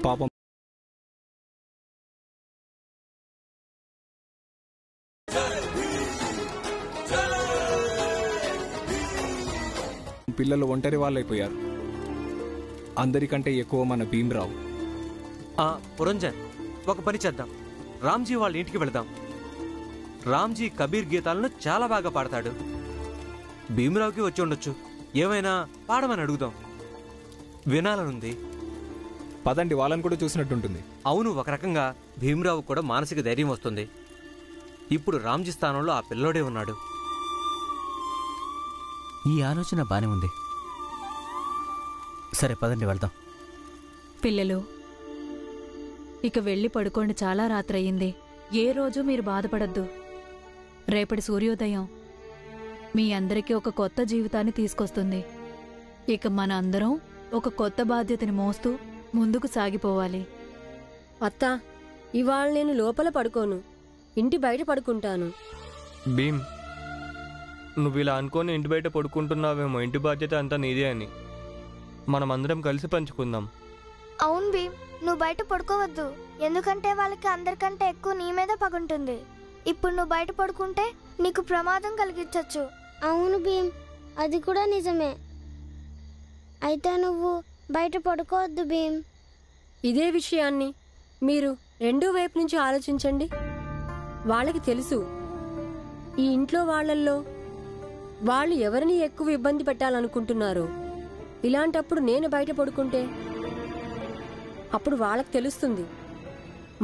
పాపం పిల్లలు ఒంటరి వాళ్ళైపోయారు. అందరికంటే ఎక్కువ మన భీమ్రావు. పురంజన్, ఒక పని చేద్దాం. రామ్జీ వాళ్ళ ఇంటికి వెళదాం. రామ్జీ కబీర్ గీతాలను చాలా బాగా పాడతాడు. భీమ్రావుకి వచ్చి ఉండొచ్చు. ఏమైనా పాడమని అడుగుదాం. వినాలనుంది. పదండి, వాళ్ళని కూడా చూసినట్టుంటుంది. అవును, ఒక రకంగా భీమ్రావు కూడా మానసిక ధైర్యం వస్తుంది. ఇప్పుడు రామ్జీ స్థానంలో ఆ పిల్లోడే ఉన్నాడు. ఈ ఆలోచన బానే ఉంది. సరే పదండి వెళ్దాం. పిల్లలు, ఇక వెళ్ళి పడుకోండి. చాలా రాత్రయ్యింది. ఏ రోజు మీరు బాధపడద్దు. రేపటి సూర్యోదయం మీ అందరికీ ఒక కొత్త జీవితాన్ని తీసుకొస్తుంది. ఇక మన అందరం ఒక కొత్త బాధ్యతని మోస్తూ ముందుకు సాగిపోవాలి. అత్త, ఇవాళ నేను లోపల పడుకోను, ఇంటి బయట పడుకుంటాను. భీమ్, నువ్వు ఇలా అనుకోని ఇంటి బయట పడుకుంటున్నావేమో. ఇంటి బాధ్యత అంతా నీదే అని. మనమందరం కలిసి పంచుకుందాం. అవును భీమ్, నువ్వు బయట పడుకోవద్దు. ఎందుకంటే వాళ్ళకి అందరికంటే ఎక్కువ నీ మీద పగుంటుంది. ఇప్పుడు నువ్వు బయట పడుకుంటే నీకు ప్రమాదం కలిగించవచ్చు. అవును భీమ్, అది కూడా నిజమే. అయితే నువ్వు బయట పడుకోవద్దు భీమ్. ఇదే విషయాన్ని మీరు రెండో వైపు నుంచి ఆలోచించండి. వాళ్ళకి తెలుసు ఈ ఇంట్లో వాళ్ళల్లో వాళ్ళు ఎవరిని ఎక్కువ ఇబ్బంది పెట్టాలనుకుంటున్నారు. ఇలాంటప్పుడు నేను బయట పడుకుంటే అప్పుడు వాళ్ళకి తెలుస్తుంది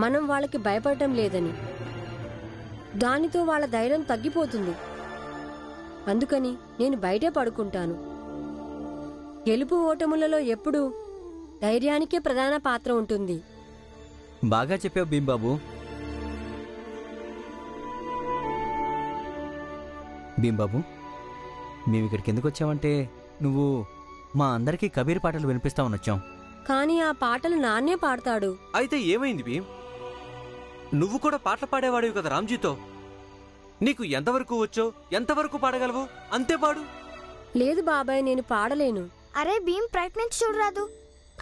మనం వాళ్ళకి భయపడటం లేదని. దానితో వాళ్ళ ధైర్యం తగ్గిపోతుంది. అందుకని నేను బయటే పడుకుంటాను. గెలుపు ఓటములలో ఎప్పుడూ ధైర్యానికే ప్రధాన పాత్ర ఉంటుంది. బాగా చెప్పావు భీంబాబు. భీంబాబు, మేము ఇక్కడికి ఎందుకు వచ్చామంటే నువ్వు మా అందరికీ కబీర్ పాటలు వినిపిస్తామని వచ్చాం. కానీ ఆ పాటలు నాన్నే పాడతాడు. అయితే ఏమైంది భీమ్? నువ్వు కూడా పాటలు పాడేవాడివి కదా రామ్జీతో. నీకు ఎంతవరకు వచ్చో, ఎంతవరకు పాడగలవు అంతే పాడు. లేదు బాబాయ్, నేను పాడలేను. అరే భీమ్, ప్రయత్నించి చూడరాదు.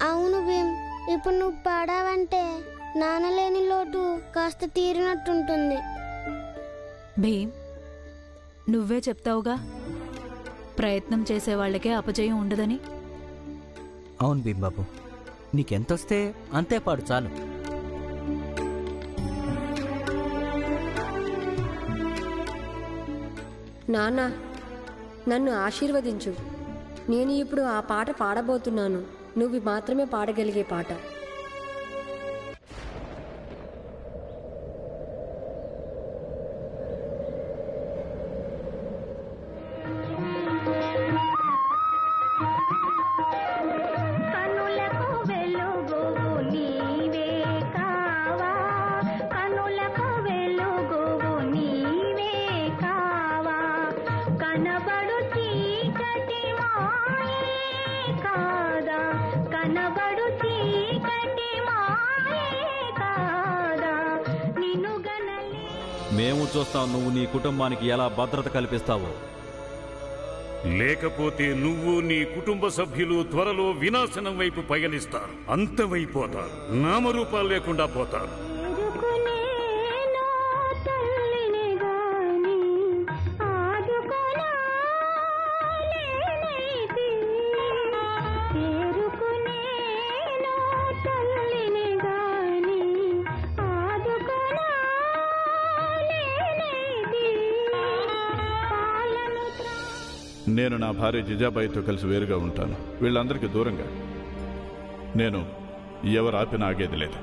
అవును భీమ్, ఇప్పుడు నువ్వు పాడావంటే నానలేని లోటు కాస్త తీరినట్టుంటుంది. భీమ్, నువ్వే చెప్తావుగా ప్రయత్నం చేసేవాళ్లకే అపజయం ఉండదని. అవును భీంబాబు, నీకెంతొస్తే అంతే పాడు చాలు. నాన్న, నన్ను ఆశీర్వదించు. నేను ఇప్పుడు ఆ పాట పాడబోతున్నాను. నువ్వు మాత్రమే పాడగలిగే పాట. మేము చూస్తాం నువ్వు నీ కుటుంబానికి ఎలా భద్రత కల్పిస్తావో. లేకపోతే నువ్వు నీ కుటుంబ సభ్యులు త్వరలో వినాశనం వైపు పయనిస్తారు. అంతమైపోతారు. నామరూపాలు లేకుండా పోతారు. నేను నా భార్య జిజాబాయితో కలిసి వేరుగా ఉంటాను. వీళ్ళందరికీ దూరంగా. నేను ఎవరు ఆపినా ఆగేది లేదు.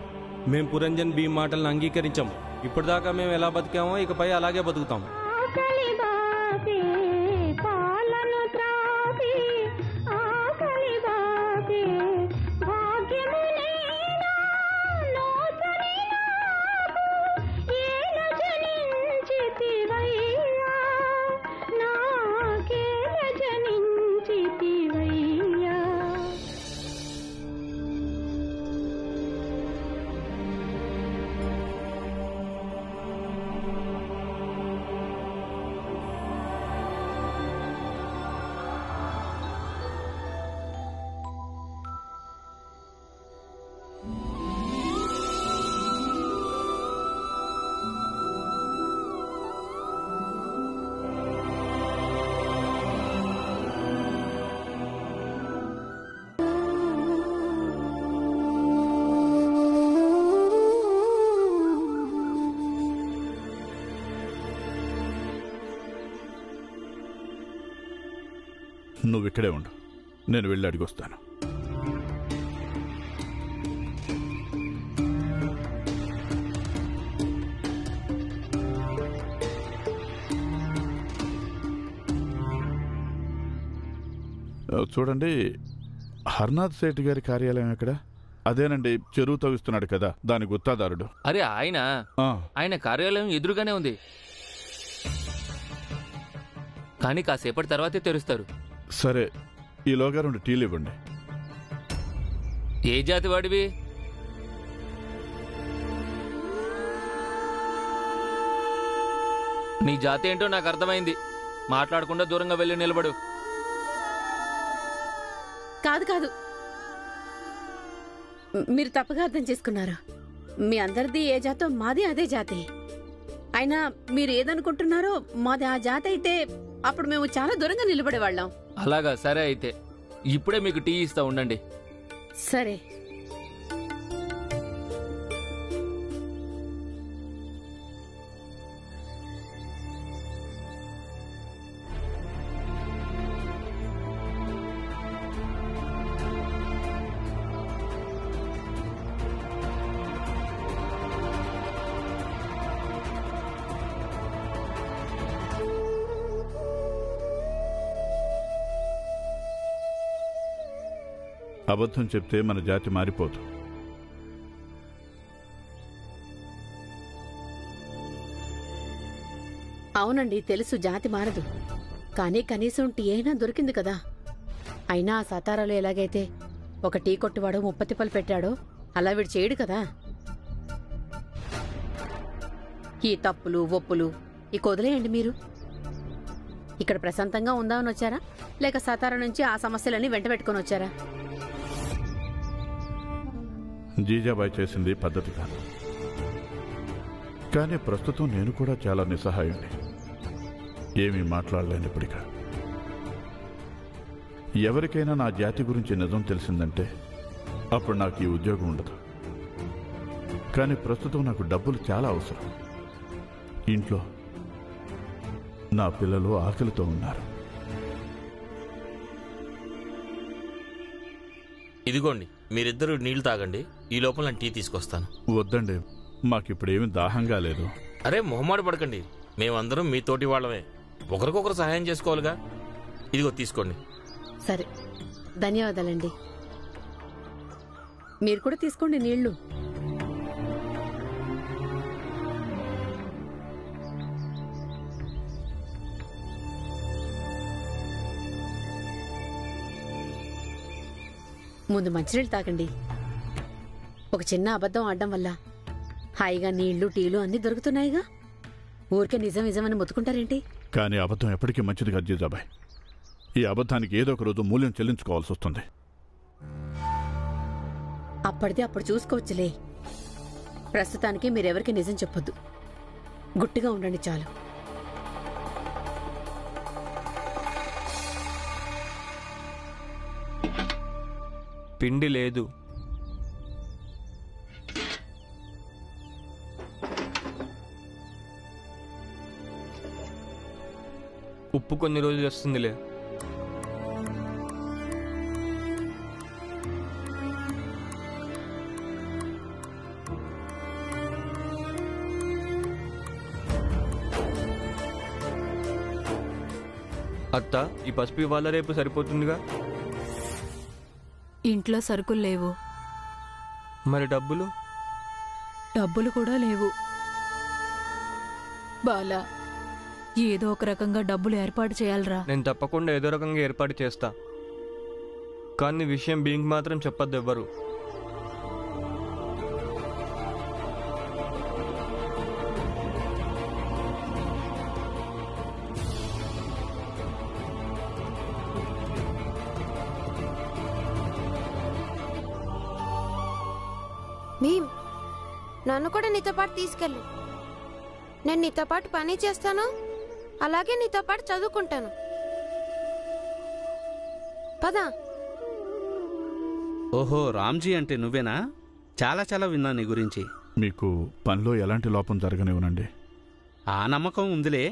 మేం పురంజన్ భీమ్ మాటలను అంగీకరించాం. ఇప్పటిదాకా మేము ఎలా బతికామో ఇకపై అలాగే బతుకుతాం. నువ్వు ఇక్కడే ఉండు, నేను వెళ్ళి అడిగొస్తాను. చూడండి, హర్నాథ్ సేఠ్ గారి కార్యాలయం ఎక్కడ? అదేనండి, చెరువు తవ్విస్తున్నాడు కదా, దాని గుత్తాదారుడు. అరే ఆయన కార్యాలయం ఎదురుగానే ఉంది, కానీ కాసేపటి తర్వాతే తెరుస్తారు. సరే, ఈలోగా 2 టీలు ఇవ్వండి. ఏ జాతి వాడివి? నీ జాతి ఏంటో నాకు అర్థమైంది. మాట్లాడకుండా దూరంగా వెళ్ళి నిలబడు. కాదు, మీరు తప్పుగా అర్థం చేసుకున్నారు. మీ అందరిది ఏ జాతో మాది అదే జాతి. అయినా మీరు ఏదనుకుంటున్నారో మాది ఆ జాతి అయితే అప్పుడు మేము చాలా దూరంగా నిలబడేవాళ్ళం. అలాగా, సరే అయితే ఇప్పుడే మీకు టీ ఇస్తా, ఉండండి. సరే. అబద్ధం చెప్తే మన జాతి మారిపోదు. అవునండి, తెలుసు జాతి మారదు, కానీ కనీసం టీ అయినా దొరికింది కదా. అయినా ఆ సతారాలో ఎలాగైతే ఒక టీ కొట్టువాడో 30 తిప్పలు పెట్టాడో అలా వీడు చేయడు కదా. ఈ తప్పులు ఒప్పులు ఇక వదిలేయండి. మీరు ఇక్కడ ప్రశాంతంగా ఉందామని వచ్చారా, లేక సతారా నుంచి ఆ సమస్యలన్నీ వెంట పెట్టుకుని వచ్చారా? జీజాబాయి చేసింది పద్ధతి కాదు, కానీ ప్రస్తుతం నేను కూడా చాలా నిస్సహాయుని. ఏమీ మాట్లాడలేనిప్పటిక. ఎవరికైనా నా జాతి గురించి నిజం తెలిసిందంటే అప్పుడు నాకు ఈ ఉద్యోగం ఉండదు. కానీ ప్రస్తుతం నాకు డబ్బులు చాలా అవసరం. ఇంట్లో నా పిల్లలు ఆకలితో ఉన్నారు. ఇదిగోండి, మీరిద్దరూ నీళ్లు తాగండి, ఈ లోపల నేను టీ తీసుకొస్తాను. వద్దండి, మాకిప్పుడేమీ దాహంగా లేదు. అరే మొహమాట పడకండి, మేమందరం మీ తోటి వాళ్ళమే, ఒకరికొకరు సహాయం చేసుకోవాలిగా. ఇదిగో తీసుకోండి. సరే, ధన్యవాదాలండి. మీరు కూడా తీసుకోండి నీళ్లు. ముందు మంచినీళ్ళు తాగండి. ఒక చిన్న అబద్ధం ఆడడం వల్ల హాయిగా నీళ్లు టీలు అన్నీ దొరుకుతున్నాయిగా. ఊరికే నిజం నిజమని మొత్తుకుంటారేంటి? కానీ అబద్ధం ఎప్పటికీ మంచిది కాదు జీజాబాయ్. ఈ అబద్ధానికి ఏదో ఒక రోజు మూల్యం చెల్లించుకోవాల్సి వస్తుంది. అప్పటిదే అప్పుడు చూసుకోవచ్చులే. ప్రస్తుతానికి మీరెవరికి నిజం చెప్పొద్దు, గుట్టిగా ఉండండి చాలు. పిండి లేదు. ఉప్పు కొన్ని రోజులు వస్తుందిలే. అత్త, ఈ పసుపు ఇవాళ రేపు సరిపోతుందిగా. ఇంట్లో సరుకులు లేవు. మరి డబ్బులు? డబ్బులు కూడా లేవు. బాలా, ఏదో ఒక రకంగా డబ్బులు ఏర్పాటు చేయాలరా. నేను తప్పకుండా ఏదో రకంగా ఏర్పాటు చేస్తా, కానీ విషయం బీంక్ మాత్రం చెప్పద్దు ఎవ్వరు. భీమ్, నన్ను కూడా నీతో పాటు తీసుకెళ్ళు. నేను నీతో పాటు పని చేస్తాను, అలాగే నీతో పాటు చదువుకుంటాను. పదా. ఓహో, రామ్జీ అంటే నువ్వేనా? చాలా చాలా విన్నా నీ గురించి. మీకు పనిలో ఎలాంటి లోపం జరగనివ్వనండి. ఆ నమ్మకం ఉందిలే,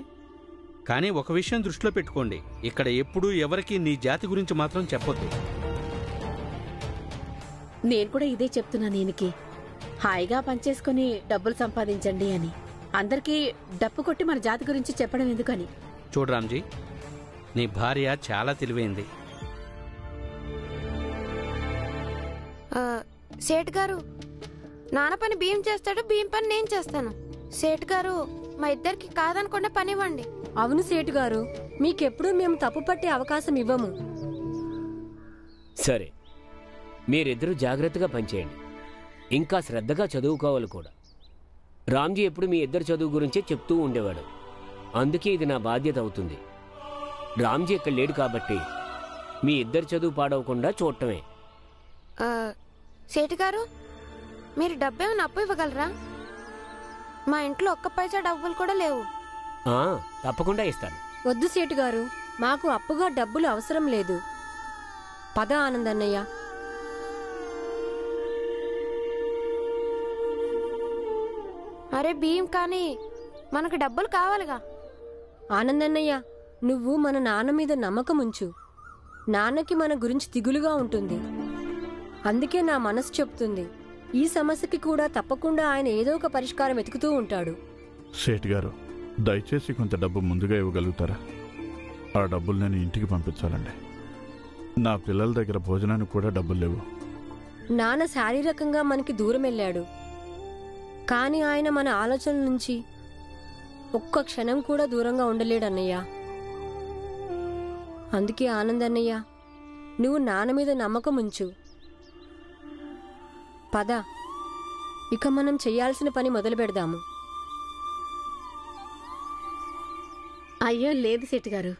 కానీ ఒక విషయం దృష్టిలో పెట్టుకోండి, ఇక్కడ ఎప్పుడూ ఎవరికి నీ జాతి గురించి మాత్రం చెప్పొద్దు. నేను కూడా ఇదే చెప్తున్నాను ఈయనకి, హాయిగా పనిచేసుకుని డబ్బులు సంపాదించండి అని. అందరికీ డప్పు కొట్టి మన జాతి గురించి చెప్పడం ఎందుకని. చూడు రామ్జీ, నీ భార్య చాలా తెలివైంది. సేట్ గారు, నాన్న పని భీమ్ చేస్తాడు, భీమ్ పని నేను చేస్తాను. సేట్ గారు, మా ఇద్దరికి కాదనకుండా పని ఇవ్వండి. అవును సేటు గారు, మీకెప్పుడూ మేము తప్పు పట్టే అవకాశం ఇవ్వము. సరే, మీరిద్దరూ జాగ్రత్తగా పనిచేయండి, ఇంకా శ్రద్ధగా చదువుకోవాలి కూడా. రామ్జీ ఎప్పుడు మీ ఇద్దరు చదువు గురించే చెప్తూ ఉండేవాడు, అందుకే ఇది నా బాధ్యత అవుతుంది. రామ్జీ ఇక్కడ లేడు కాబట్టి మీ ఇద్దరు చదువు పాడవకుండా చూడటమే. సేటు గారు, మీరు డబ్బేమైనా అప్పు ఇవ్వగలరా? మా ఇంట్లో ఒక్క పైసా డబ్బులు కూడా లేవు. తప్పకుండా ఇస్తాను. వద్దు సేటు గారు, మాకు అప్పుగా డబ్బులు అవసరం లేదు. పద ఆనందన్నయ్య. అరే భీమ్, కానీ మనకు డబ్బులు కావాలిగా. ఆనందన్నయ్య, నువ్వు మన నాన్న మీద నమ్మకం ఉంచు. నాన్నకి మన గురించి దిగులుగా ఉంటుంది, అందుకే నా మనసు చెప్తుంది ఈ సమస్యకి కూడా తప్పకుండా ఆయన ఏదో ఒక పరిష్కారం వెతుకుతూ ఉంటాడు. సేట్ గారు, దయచేసి కొంత డబ్బు ముందుగా ఇవ్వగలుగుతారా? ఆ డబ్బులు నేను ఇంటికి పంపించాలండి. నా పిల్లల దగ్గర భోజనానికి కూడా డబ్బులు లేవు. నాన్న శారీరకంగా మనకి దూరం వెళ్ళాడు, కానీ ఆయన మన ఆలోచనల నుంచి ఒక్క క్షణం కూడా దూరంగా ఉండలేడన్నయ్య. అందుకే ఆనందన్నయ్య, నువ్వు నాన్న మీద నమ్మకం ఉంచు. పద, ఇక మనం చెయ్యాల్సిన పని మొదలు పెడదాము. అయ్యో లేదు శెట్టి గారు,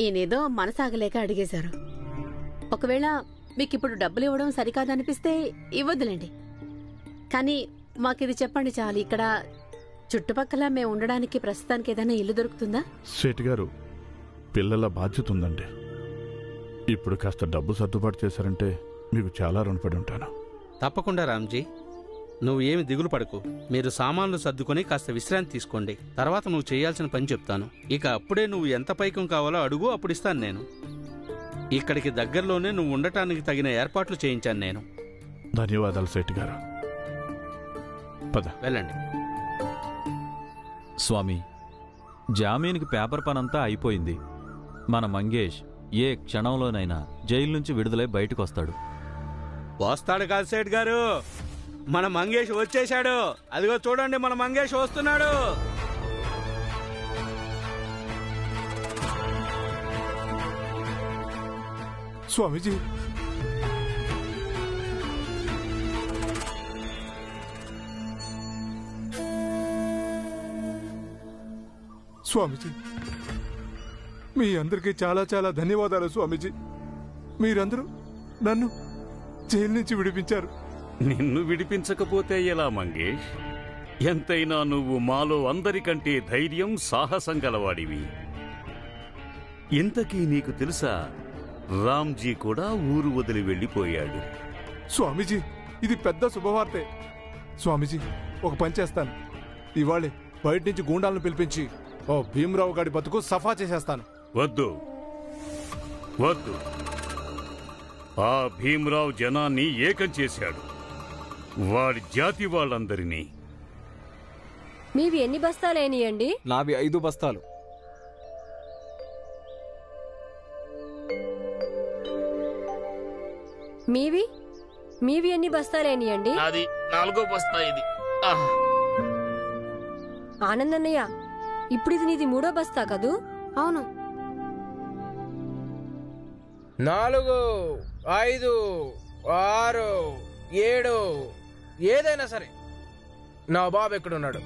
ఈయనేదో మనసాగలేక అడిగేశారు. ఒకవేళ మీకు ఇప్పుడు డబ్బులు ఇవ్వడం సరికాదనిపిస్తే ఇవ్వద్దులేండి, కానీ మాకిది చెప్పండి చాలు. ఇక్కడ చుట్టుపక్కల మేము ఉండడానికి ప్రస్తుతానికి ఏదైనా ఇల్లు దొరుకుతుందా? సేట్ గారు, పిల్లల బాధ్యత ఉందండి. ఇప్పుడు కాస్త డబ్బు సర్దుబాటు చేశారంటే మీకు చాలా రుణపడి ఉంటాను. తప్పకుండా రామ్జీ, నువ్వు ఏమి దిగులు పడకు. మీరు సామాన్లు సర్దుకొని కాస్త విశ్రాంతి తీసుకోండి, తర్వాత నువ్వు చేయాల్సిన పని చెప్తాను. ఇక అప్పుడే నువ్వు ఎంత పైకం కావాలో అడుగు, అప్పుడు ఇస్తాను నేను. ఇక్కడికి దగ్గరలోనే నువ్వు ఉండటానికి తగిన ఏర్పాట్లు చేయించాను నేను. ధన్యవాదాలు సేట్ గారు. పద, వెళ్ళండి. స్వామి, జామీన్కి పేపర్ పనంతా అయిపోయింది. మన మంగేష్ ఏ క్షణంలోనైనా జైలు నుంచి విడుదలై బయటకు వస్తాడు. వస్తాడు కాదు సేట్ గారు, మన మంగేష్ వచ్చేశాడు. అదిగో చూడండి, మన మంగేష్ వస్తున్నాడు. స్వామీజీ, స్వామీజీ, మీ అందరికీ చాలా చాలా ధన్యవాదాలు స్వామీజీ. మీరందరూ నన్ను జైలు నుంచి విడిపించారు. నిన్ను విడిపించకపోతే ఎలా మంగేష్? ఎంతైనా నువ్వు మాలో అందరికంటే ధైర్యం, సాహసం గలవాడివి. ఇంతకీ నీకు తెలుసా, రామ్జీ కూడా ఊరు వదిలి వెళ్ళిపోయాడు. స్వామీజీ, ఇది పెద్ద శుభవార్తే. స్వామీజీ, ఒక పని చేస్తాను. ఇవాళే బయట నుంచి గూండాలను పిలిపించి ఓ భీమరావు గారి బతుకు సఫా చేసేస్తాను. వద్దు వద్దు, ఆ భీమరావు జనాన్ని ఏకం చేశాడు, వాడి జాతి వాళ్ళందరినీ. మీవి ఎన్ని బస్తాలేనియండి? నావి 5 బస్తాలు. మీవి ఎన్ని బస్తాలేనియండి? అది 4వ బస్తా ఇది. ఆనందన్నయ్య, ఇప్పుడు ఇది నీది 3వ బస్తా కదూ? అవును. 4, 5, 6, 7 ఏదైనా సరే నా బాబు ఎక్కడున్నాడు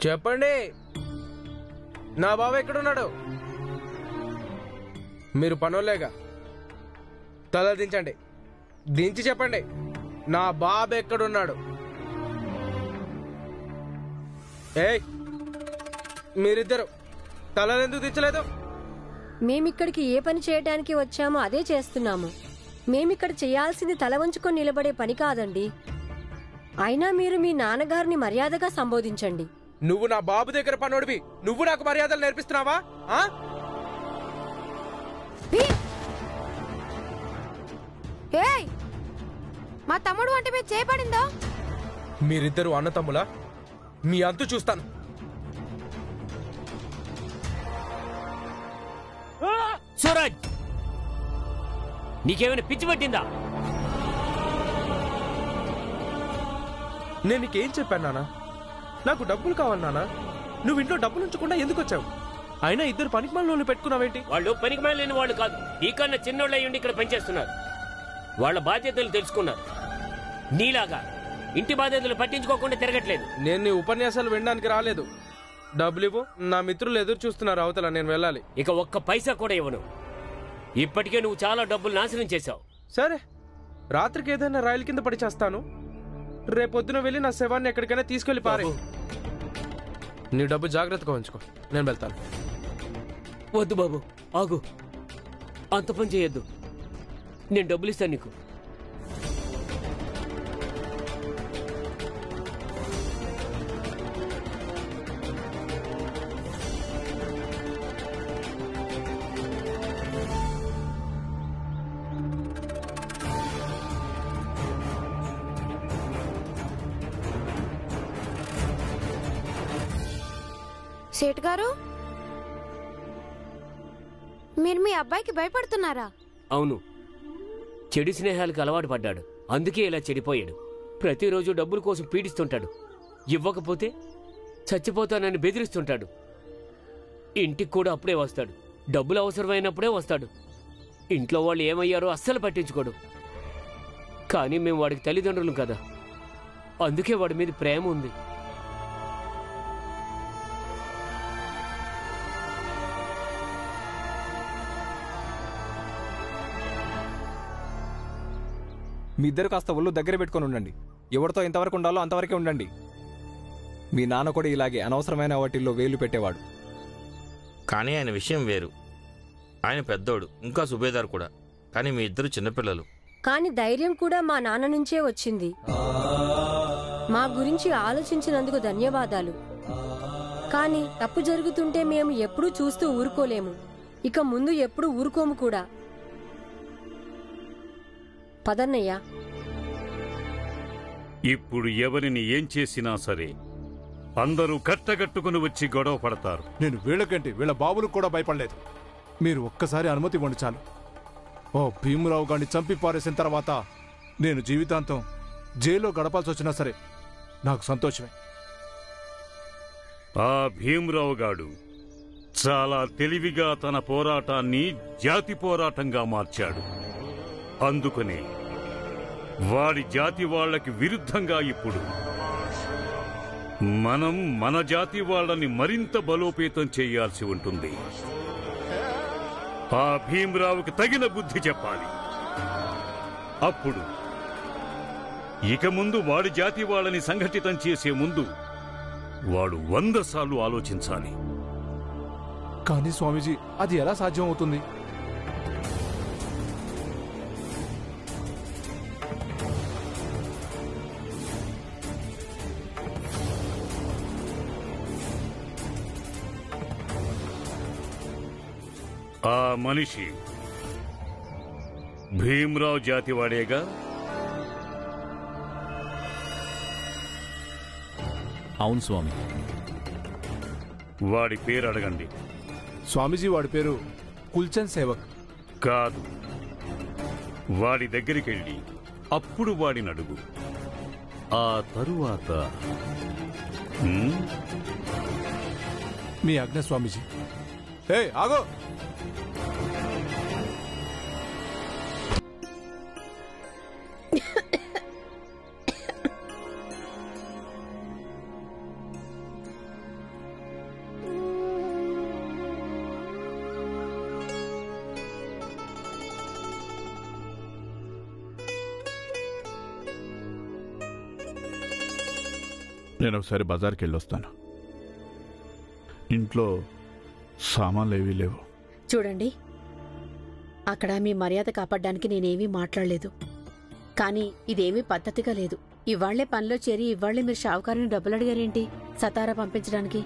చెప్పండి. నా బాబు ఎక్కడున్నాడు? మీరు పనోలేగా, తల దించండి. దించి చెప్పండి, నా బాబు ఎక్కడున్నాడు? ఏయ్, మీరిద్దరు తలనెందుకు దించలేదు? మేమిక్కడికి ఏ పని చేయడానికి వచ్చామో అదే చేస్తున్నాము. మేమిక్కడ చేయాల్సింది తల వంచుకొని నిలబడే పని కాదండి. అయినా మీరు మీ నాన్నగారిని మర్యాదగా సంబోధించండి. నువ్వు నా బాబు దగ్గర పనోడివి, నువ్వు నాకు మర్యాదలు నేర్పిస్తున్నావా? ఏయ్, మా తమ్ముడు అంటే మీద చేయబడిందో? మీరిద్దరు అన్నతమ్ములా? మీ అంతు చూస్తాను. సూరజ్, నీకేమైనా పిచ్చి పట్టిందా? నేను నీకేం చెప్పాను నాన్న? నాకు డబ్బులు కావాలి నాన్న. నువ్వు ఇంట్లో డబ్బులు ఉంచకుండా ఎందుకు వచ్చావు? అయినా ఇద్దరు పనికిమాలను పెట్టుకున్నావేంటి? వాళ్ళు పనికిమాల లేని వాళ్ళు కాదు, నీకన్నా చిన్నోళ్ళు అయ్యుండి ఇక్కడ పనిచేస్తున్నారు. వాళ్ళ బాధ్యతలు తెలుసుకున్నారు. నీలాగా ఇంటి బాధ్యతలు పట్టించుకోకుండా తిరగట్లేదు. నేను నీ ఉపన్యాసాలు వినడానికి రాలేదు. డబ్బులు ఇవ్వు, నా మిత్రులు ఎదురు చూస్తున్నారు అవతల, నేను వెళ్ళాలి. ఇక ఒక్క పైసా కూడా ఇవ్వను. ఇప్పటికే నువ్వు చాలా డబ్బులు నాశనం చేశావు. సరే, రాత్రికి ఏదైనా రైలు కింద పడి చేస్తాను. రేపొద్దున వెళ్ళి నా శవాన్ని ఎక్కడికైనా తీసుకెళ్లి పారే. నీ డబ్బు జాగ్రత్తగా ఉంచుకో, నేను వెళ్తాను. వద్దు బాబు, ఆగు. అంత పని చేయొద్దు. నేను డబ్బులు ఇస్తాను నీకు. సేట్ గారు, మీరు మీ అబ్బాయికి భయపడుతున్నారా? అవును, చెడు స్నేహాలకు అలవాటు పడ్డాడు. అందుకే ఇలా చెడిపోయాడు. ప్రతిరోజు డబ్బుల కోసం పీడిస్తుంటాడు. ఇవ్వకపోతే చచ్చిపోతానని బెదిరిస్తుంటాడు. ఇంటికి కూడా అప్పుడే వస్తాడు. డబ్బులు అవసరమైనప్పుడే వస్తాడు. ఇంట్లో వాళ్ళు ఏమయ్యారో అస్సలు పట్టించుకోడు. కానీ మేము వాడికి తల్లిదండ్రులు కదా, అందుకే వాడి మీద ప్రేమ ఉంది. మీ ఇద్దరు కాస్త ఒళ్ళు దగ్గర పెట్టుకొని ఉండండి. ఎవరితో ఎంతవరకు ఉండాలో అంతవరకే ఉండండి. మీ నాన్న కూడా ఇలాగే అనవసరమైన వాటిల్లో వేలు పెట్టేవాడు. కానీ ఆయన విషయం వేరు. ఆయన పెద్దోడు, ఇంకా సుబేదార్ కూడా. కానీ మీ ఇద్దరు చిన్నపిల్లలు. కాని ధైర్యం కూడా మా నాన్న నుంచే వచ్చింది. మా గురించి ఆలోచించినందుకు ధన్యవాదాలు. కానీ తప్పు జరుగుతుంటే మేము ఎప్పుడూ చూస్తూ ఊరుకోలేము. ఇక ముందు ఎప్పుడూ ఊరుకోము కూడా. పదన్నయ్యా. ఇప్పుడు ఎవరిని ఏం చేసినా సరే అందరూ కట్టగట్టుకుని వచ్చి గొడవ పడతారు. నేను వీళ్ళకంటే వీళ్ళ బాబులకు కూడా భయపడలేదు. మీరు ఒక్కసారి అనుమతి ఇవ్వండి చాలు. ఓ భీమరావు గారిని చంపి పారేసిన తర్వాత నేను జీవితాంతం జైల్లో గడపాల్సి వచ్చినా సరే నాకు సంతోషమే. ఆ భీమరావు గాడు చాలా తెలివిగా తన పోరాటాన్ని జాతి పోరాటంగా మార్చాడు. అందుకనే వాడి జాతి వాళ్ళకి విరుద్ధంగా ఇప్పుడు మనం మన జాతి వాళ్ళని మరింత బలోపేతం చేయాల్సి ఉంటుంది. ఆ భీమరావుకి తగిన బుద్ధి చెప్పాలి. అప్పుడు ఇక ముందు వాడి జాతి వాళ్ళని సంఘటితం చేసే ముందు వాడు 100 సార్లు ఆలోచించాలి. కానీ స్వామీజీ, అది ఎలా సాధ్యం అవుతుంది? ఆ మనిషి భీమరావు జాతివాడేగా? అవును స్వామి. వాడి పేరు అడగండి. స్వామీజీ, వాడి పేరు కుల్చంద్ సేవక్. కాదు, వాడి దగ్గరికి వెళ్ళి అప్పుడు వాడిని అడుగు. ఆ తరువాత మీ ఆజ్ఞ స్వామీజీ. ఆగో. నేను ఒకసారి బజార్కి వెళ్ళొస్తాను. ఇంట్లో సామాన్లు ఏవీ లేవు. చూడండి, అక్కడ మీ మర్యాద కాపాడడానికి నేనేమీ మాట్లాడలేదు. కానీ ఇదేమీ పద్ధతిగా లేదు. ఇవాళ్లే పనిలో చేరి ఇవాళ్లే మీరు షావుకారుని డబ్బులు అడిగారేంటి సతారా పంపించడానికి?